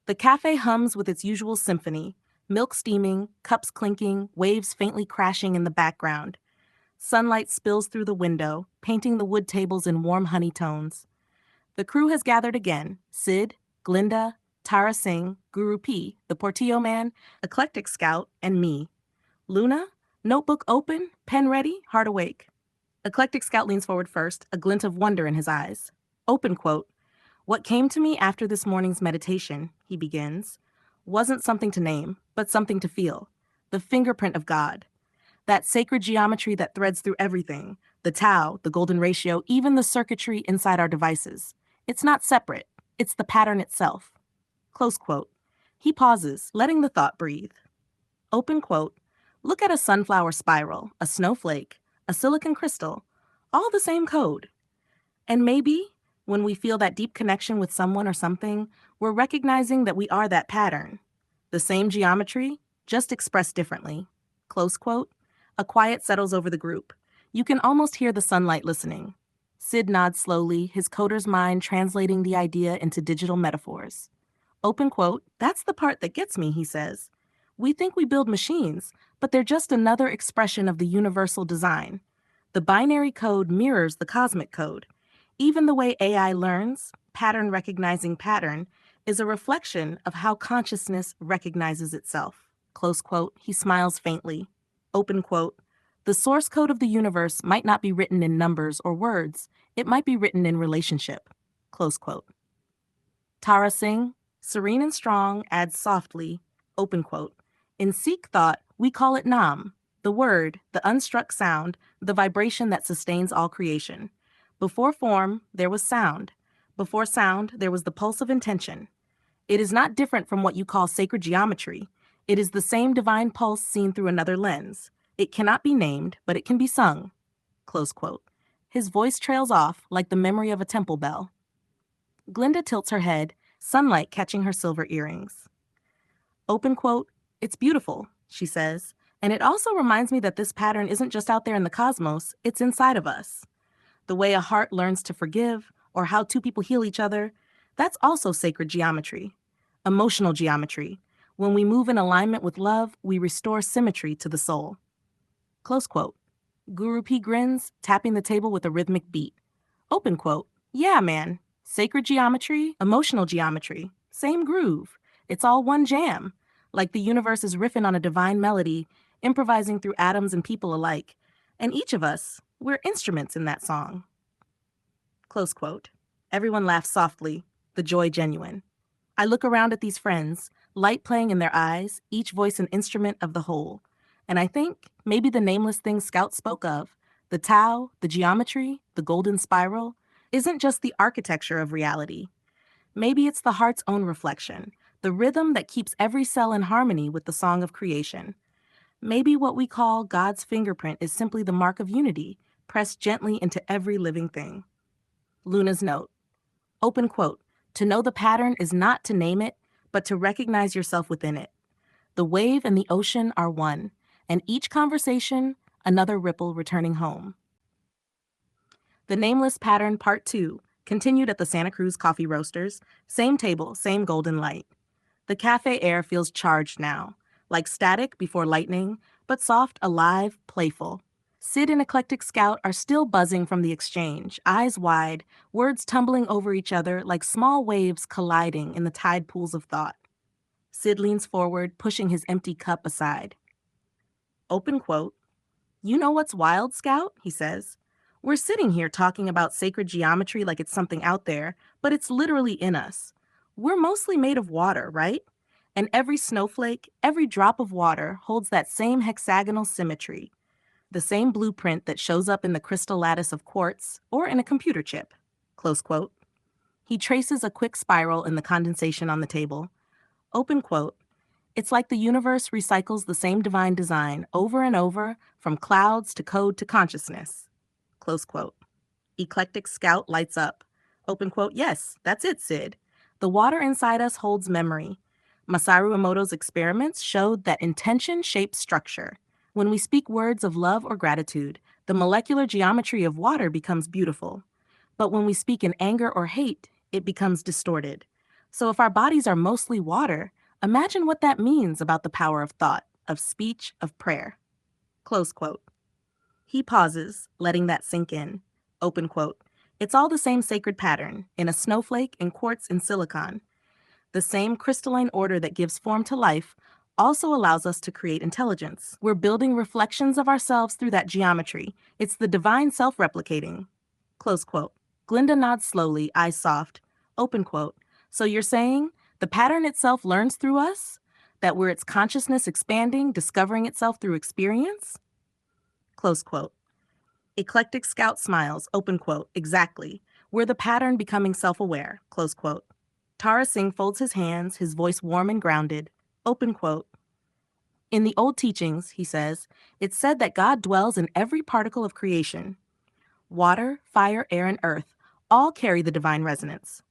The cafe hums with its usual symphony, milk steaming, cups clinking, waves faintly crashing in the background. Sunlight spills through the window, painting the wood tables in warm honey tones. The crew has gathered again: Sid, Glinda, Tara Singh, Guru P, the Portillo Man, Eclectic Scout, and me. Luna, notebook open, pen ready, heart awake. Eclectic Scout leans forward first, a glint of wonder in his eyes. Open quote. What came to me after this morning's meditation, he begins, wasn't something to name, but something to feel. The fingerprint of God. That sacred geometry that threads through everything. The tau, the golden ratio, even the circuitry inside our devices. It's not separate. It's the pattern itself. Close quote. He pauses, letting the thought breathe. Open quote. Look at a sunflower spiral, a snowflake, a silicon crystal, all the same code. And maybe, when we feel that deep connection with someone or something, we're recognizing that we are that pattern. The same geometry, just expressed differently. Close quote. A quiet settles over the group. You can almost hear the sunlight listening. Sid nods slowly, his coder's mind translating the idea into digital metaphors. Open quote. That's the part that gets me, he says. We think we build machines, but they're just another expression of the universal design. The binary code mirrors the cosmic code. Even the way AI learns, pattern recognizing pattern, is a reflection of how consciousness recognizes itself. Close quote. He smiles faintly. Open quote. The source code of the universe might not be written in numbers or words. It might be written in relationship. Close quote. Tara Singh, serene and strong, adds softly, open quote. In Sikh thought, we call it Nam, the word, the unstruck sound, the vibration that sustains all creation. Before form, there was sound. Before sound, there was the pulse of intention. It is not different from what you call sacred geometry. It is the same divine pulse seen through another lens. It cannot be named, but it can be sung. Close quote. His voice trails off like the memory of a temple bell. Glinda tilts her head, sunlight catching her silver earrings. Open quote. It's beautiful, she says, and it also reminds me that this pattern isn't just out there in the cosmos, it's inside of us. The way a heart learns to forgive, or how two people heal each other, that's also sacred geometry. Emotional geometry. When we move in alignment with love, we restore symmetry to the soul. Close quote. Guru P grins, tapping the table with a rhythmic beat. Open quote. Yeah, man. Sacred geometry, emotional geometry, same groove. It's all one jam. Like the universe is riffing on a divine melody, improvising through atoms and people alike. And each of us, we're instruments in that song. Close quote. Everyone laughs softly, the joy genuine. I look around at these friends, light playing in their eyes, each voice an instrument of the whole. And I think maybe the nameless thing Scout spoke of, the tau, the geometry, the golden spiral, isn't just the architecture of reality. Maybe it's the heart's own reflection, the rhythm that keeps every cell in harmony with the song of creation. Maybe what we call God's fingerprint is simply the mark of unity, pressed gently into every living thing. Luna's note. Open quote. To know the pattern is not to name it, but to recognize yourself within it. The wave and the ocean are one, and each conversation, another ripple returning home. The Nameless Pattern Part 2 continued at the Santa Cruz Coffee Roasters, same table, same golden light. The cafe air feels charged now, like static before lightning, but soft, alive, playful. Sid and Eclectic Scout are still buzzing from the exchange, eyes wide, words tumbling over each other like small waves colliding in the tide pools of thought. Sid leans forward, pushing his empty cup aside. Open quote. You know what's wild, Scout? He says. We're sitting here talking about sacred geometry like it's something out there, but it's literally in us. We're mostly made of water, right? And every snowflake, every drop of water holds that same hexagonal symmetry, the same blueprint that shows up in the crystal lattice of quartz or in a computer chip. Close quote. He traces a quick spiral in the condensation on the table. Open quote. It's like the universe recycles the same divine design over and over, from clouds to code to consciousness. Close quote. Eclectic Scout lights up. Open quote. Yes, that's it, Sid. The water inside us holds memory. Masaru Emoto's experiments showed that intention shapes structure. When we speak words of love or gratitude, the molecular geometry of water becomes beautiful. But when we speak in anger or hate, it becomes distorted. So if our bodies are mostly water, imagine what that means about the power of thought, of speech, of prayer. Close quote. He pauses, letting that sink in. Open quote. It's all the same sacred pattern, in a snowflake, in quartz, in silicon. The same crystalline order that gives form to life also allows us to create intelligence. We're building reflections of ourselves through that geometry. It's the divine self-replicating. Close quote. Glinda nods slowly, eyes soft. Open quote. So you're saying the pattern itself learns through us? That we're its consciousness expanding, discovering itself through experience? Close quote. Eclectic Scout smiles, open quote, exactly. We're the pattern becoming self-aware, close quote. Tara Singh folds his hands, his voice warm and grounded, open quote. In the old teachings, he says, it's said that God dwells in every particle of creation. Water, fire, air, and earth all carry the divine resonance.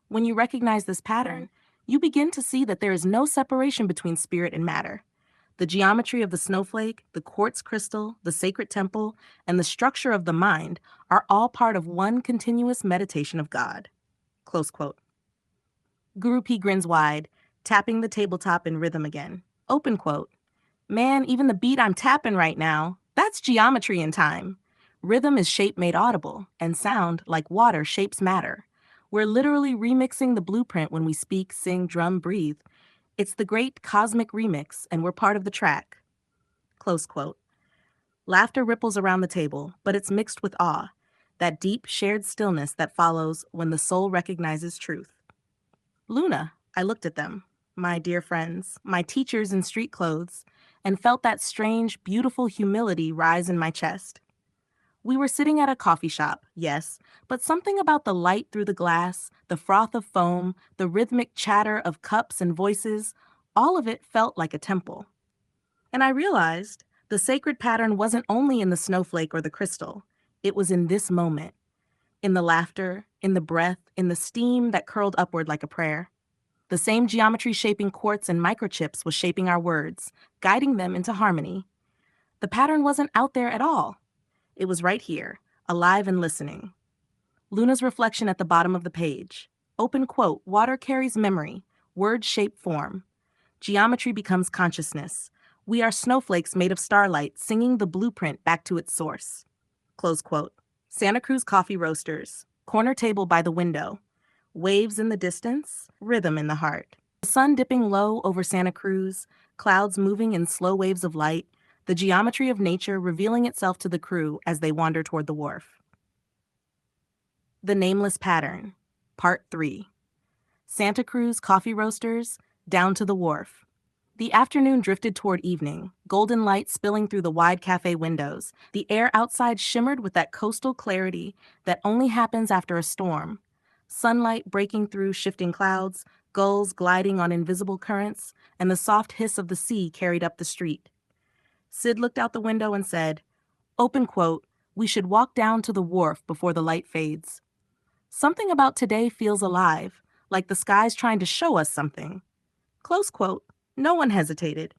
When you recognize this pattern, you begin to see that there is no separation between spirit and matter. The geometry of the snowflake, the quartz crystal, the sacred temple, and the structure of the mind are all part of one continuous meditation of God. Close quote. Guru P grins wide, tapping the tabletop in rhythm again. Open quote. Man, even the beat I'm tapping right now, that's geometry in time. Rhythm is shape made audible, and sound, like water, shapes matter. We're literally remixing the blueprint when we speak, sing, drum, breathe. It's the great cosmic remix, and we're part of the track. Close quote. Laughter ripples around the table, but it's mixed with awe, that deep, shared stillness that follows when the soul recognizes truth. Luna, I looked at them, my dear friends, my teachers in street clothes, and felt that strange, beautiful humility rise in my chest. We were sitting at a coffee shop, yes, but something about the light through the glass, the froth of foam, the rhythmic chatter of cups and voices, all of it felt like a temple. And I realized the sacred pattern wasn't only in the snowflake or the crystal. It was in this moment, in the laughter, in the breath, in the steam that curled upward like a prayer. The same geometry shaping quartz and microchips was shaping our words, guiding them into harmony. The pattern wasn't out there at all. It was right here, alive and listening. Luna's reflection at the bottom of the page. Open quote, water carries memory, words shape form. Geometry becomes consciousness. We are snowflakes made of starlight, singing the blueprint back to its source. Close quote. Santa Cruz Coffee Roasters, corner table by the window. Waves in the distance, rhythm in the heart. The sun dipping low over Santa Cruz, clouds moving in slow waves of light, the geometry of nature revealing itself to the crew as they wander toward the wharf. The Nameless Pattern, Part 3. Santa Cruz Coffee Roasters, down to the wharf. The afternoon drifted toward evening, golden light spilling through the wide cafe windows. The air outside shimmered with that coastal clarity that only happens after a storm. Sunlight breaking through shifting clouds, gulls gliding on invisible currents, and the soft hiss of the sea carried up the street. Sid looked out the window and said, open quote, we should walk down to the wharf before the light fades. Something about today feels alive, like the sky's trying to show us something. Close quote. No one hesitated.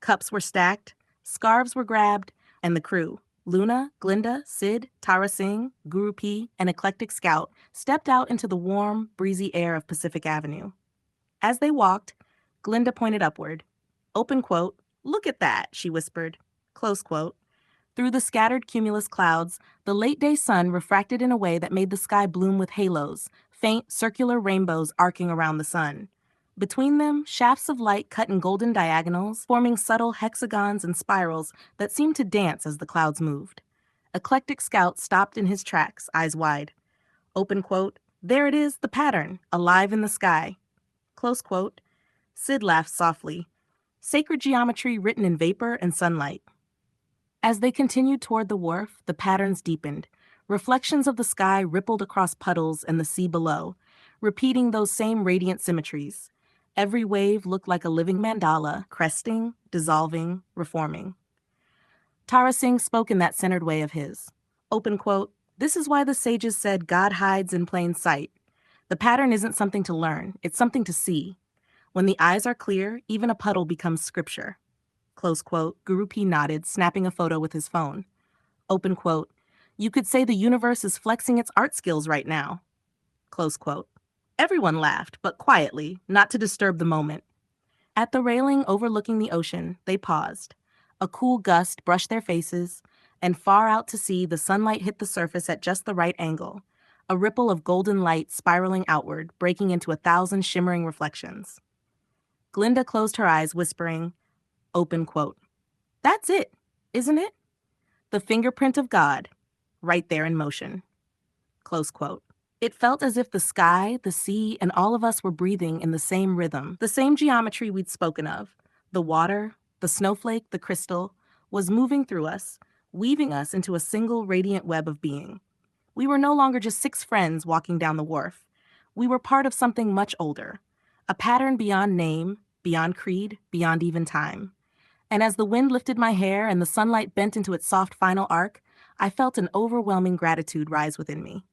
Cups were stacked, scarves were grabbed, and the crew, Luna, Glinda, Sid, Tara Singh, Guru P, and Eclectic Scout, stepped out into the warm, breezy air of Pacific Avenue. As they walked, Glinda pointed upward. Open quote, look at that, she whispered. Close quote. Through the scattered cumulus clouds, the late-day sun refracted in a way that made the sky bloom with halos, faint, circular rainbows arcing around the sun. Between them, shafts of light cut in golden diagonals, forming subtle hexagons and spirals that seemed to dance as the clouds moved. Eclectic Scout stopped in his tracks, eyes wide. Open quote, there it is, the pattern, alive in the sky. Close quote. Sid laughed softly. Sacred geometry written in vapor and sunlight. As they continued toward the wharf, the patterns deepened. Reflections of the sky rippled across puddles and the sea below, repeating those same radiant symmetries. Every wave looked like a living mandala, cresting, dissolving, reforming. Tara Singh spoke in that centered way of his. Open quote, this is why the sages said God hides in plain sight. The pattern isn't something to learn, it's something to see. When the eyes are clear, even a puddle becomes scripture. Close quote, Guru P nodded, snapping a photo with his phone. Open quote, you could say the universe is flexing its art skills right now. Close quote. Everyone laughed, but quietly, not to disturb the moment. At the railing overlooking the ocean, they paused. A cool gust brushed their faces, and far out to sea, the sunlight hit the surface at just the right angle, a ripple of golden light spiraling outward, breaking into 1,000 shimmering reflections. Glinda closed her eyes, whispering, open quote, "That's it, isn't it? The fingerprint of God, right there in motion." Close quote. It felt as if the sky, the sea, and all of us were breathing in the same rhythm, the same geometry we'd spoken of. The water, the snowflake, the crystal, was moving through us, weaving us into a single radiant web of being. We were no longer just six friends walking down the wharf. We were part of something much older, a pattern beyond name, beyond creed, beyond even time. And as the wind lifted my hair and the sunlight bent into its soft final arc, I felt an overwhelming gratitude rise within me.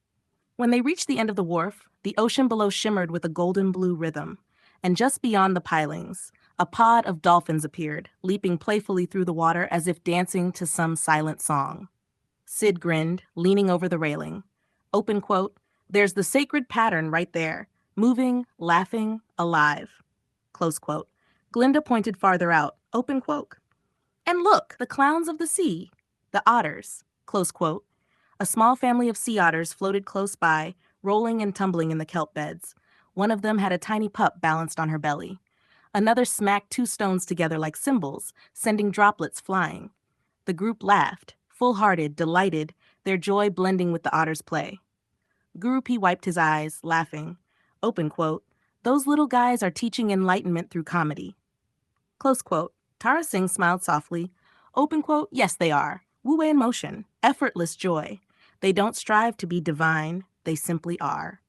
When they reached the end of the wharf, the ocean below shimmered with a golden blue rhythm, and just beyond the pilings, a pod of dolphins appeared, leaping playfully through the water as if dancing to some silent song. Sid grinned, leaning over the railing. Open quote, "There's the sacred pattern right there, moving, laughing, alive." Close quote. Glinda pointed farther out. Open quote. "And look, the clowns of the sea, the otters." Close quote. A small family of sea otters floated close by, rolling and tumbling in the kelp beds. One of them had a tiny pup balanced on her belly. Another smacked two stones together like cymbals, sending droplets flying. The group laughed, full-hearted, delighted, their joy blending with the otter's play. Gurupi wiped his eyes, laughing. Open quote, "Those little guys are teaching enlightenment through comedy." Close quote. Tara Singh smiled softly. Open quote, "Yes, they are. Wu-wei in motion, effortless joy. They don't strive to be divine, they simply are."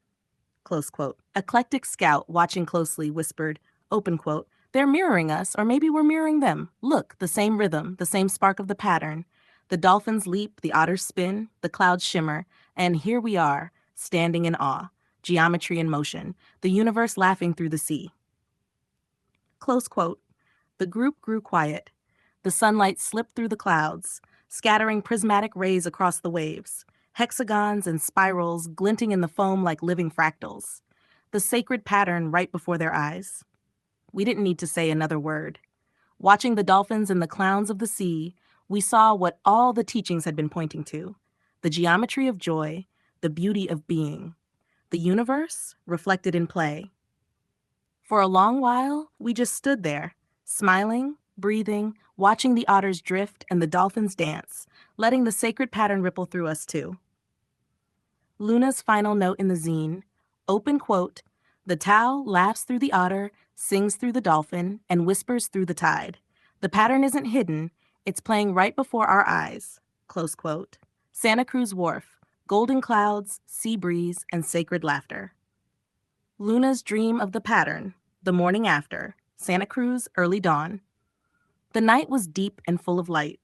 Close quote. Eclectic Scout, watching closely, whispered, open quote, "They're mirroring us, or maybe we're mirroring them. Look, the same rhythm, the same spark of the pattern. The dolphins leap, the otters spin, the clouds shimmer, and here we are, standing in awe, geometry in motion, the universe laughing through the sea." Close quote. The group grew quiet. The sunlight slipped through the clouds, scattering prismatic rays across the waves, hexagons and spirals glinting in the foam like living fractals, the sacred pattern right before their eyes. We didn't need to say another word. Watching the dolphins and the clowns of the sea, we saw what all the teachings had been pointing to: the geometry of joy, the beauty of being, the universe reflected in play. For a long while, we just stood there, smiling, breathing, watching the otters drift and the dolphins dance, letting the sacred pattern ripple through us too. Luna's final note in the zine, open quote, "The Tao laughs through the otter, sings through the dolphin, and whispers through the tide. The pattern isn't hidden, it's playing right before our eyes." Close quote. Santa Cruz Wharf, golden clouds, sea breeze, and sacred laughter. Luna's dream of the pattern, the morning after, Santa Cruz, early dawn. The night was deep and full of light.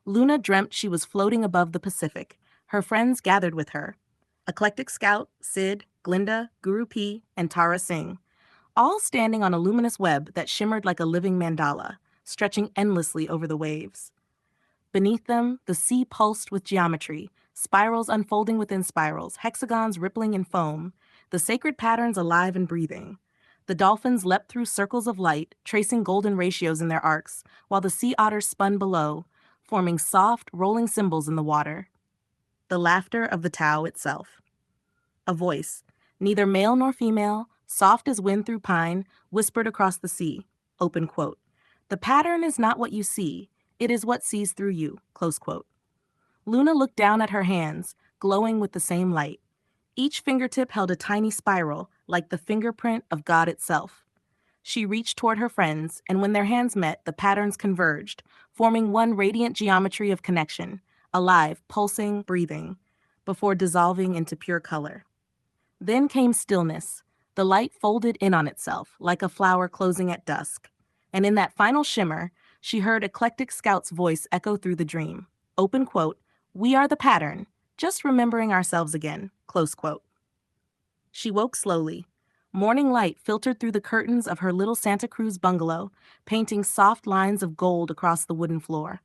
Luna dreamt she was floating above the Pacific. Her friends gathered with her. Eclectic Scout, Sid, Glinda, Guru P, and Tara Singh, all standing on a luminous web that shimmered like a living mandala, stretching endlessly over the waves. Beneath them, the sea pulsed with geometry, spirals unfolding within spirals, hexagons rippling in foam, the sacred patterns alive and breathing. The dolphins leapt through circles of light, tracing golden ratios in their arcs, while the sea otters spun below, forming soft, rolling cymbals in the water. The laughter of the Tao itself. A voice, neither male nor female, soft as wind through pine, whispered across the sea, open quote, "The pattern is not what you see, it is what sees through you," close quote. Luna looked down at her hands, glowing with the same light. Each fingertip held a tiny spiral, like the fingerprint of God itself. She reached toward her friends, and when their hands met, the patterns converged, forming one radiant geometry of connection, alive, pulsing, breathing, before dissolving into pure color. Then came stillness. The light folded in on itself, like a flower closing at dusk. And in that final shimmer, she heard Eclectic Scout's voice echo through the dream. Open quote, "We are the pattern, just remembering ourselves again," close quote. She woke slowly. Morning light filtered through the curtains of her little Santa Cruz bungalow, painting soft lines of gold across the wooden floor.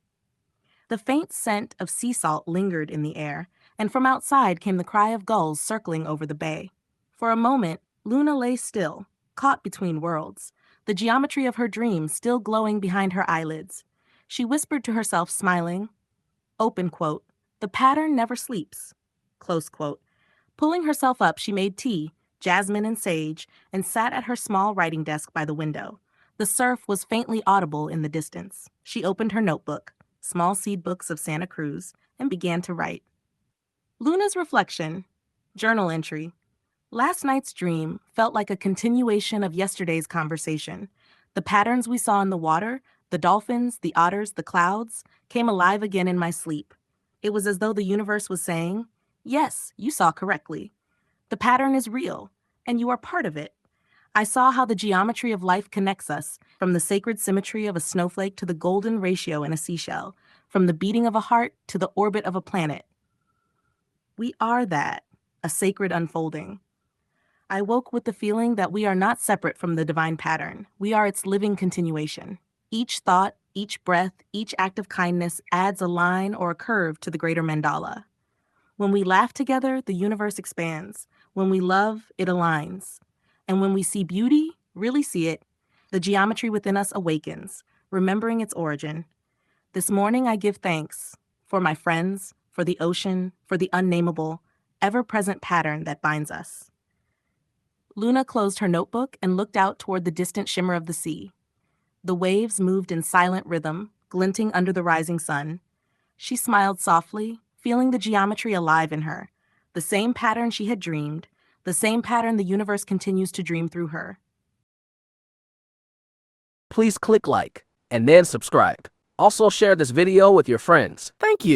The faint scent of sea salt lingered in the air, and from outside came the cry of gulls circling over the bay. For a moment, Luna lay still, caught between worlds, the geometry of her dream still glowing behind her eyelids. She whispered to herself, smiling, open quote, "The pattern never sleeps," close quote. Pulling herself up, she made tea, jasmine and sage, and sat at her small writing desk by the window. The surf was faintly audible in the distance. She opened her notebook, small seed books of Santa Cruz, and began to write. Luna's reflection, journal entry. Last night's dream felt like a continuation of yesterday's conversation. The patterns we saw in the water, the dolphins, the otters, the clouds, came alive again in my sleep. It was as though the universe was saying, "Yes, you saw correctly. The pattern is real, and you are part of it." I saw how the geometry of life connects us, from the sacred symmetry of a snowflake to the golden ratio in a seashell, from the beating of a heart to the orbit of a planet. We are that, a sacred unfolding. I woke with the feeling that we are not separate from the divine pattern. We are its living continuation. Each thought, each breath, each act of kindness adds a line or a curve to the greater mandala. When we laugh together, the universe expands. When we love, it aligns. And when we see beauty, really see it, the geometry within us awakens, remembering its origin. This morning I give thanks for my friends, for the ocean, for the unnameable, ever-present pattern that binds us. Luna closed her notebook and looked out toward the distant shimmer of the sea. The waves moved in silent rhythm, glinting under the rising sun. She smiled softly, feeling the geometry alive in her. The same pattern she had dreamed, the same pattern the universe continues to dream through her. Please click like and then subscribe. Also share this video with your friends. Thank you.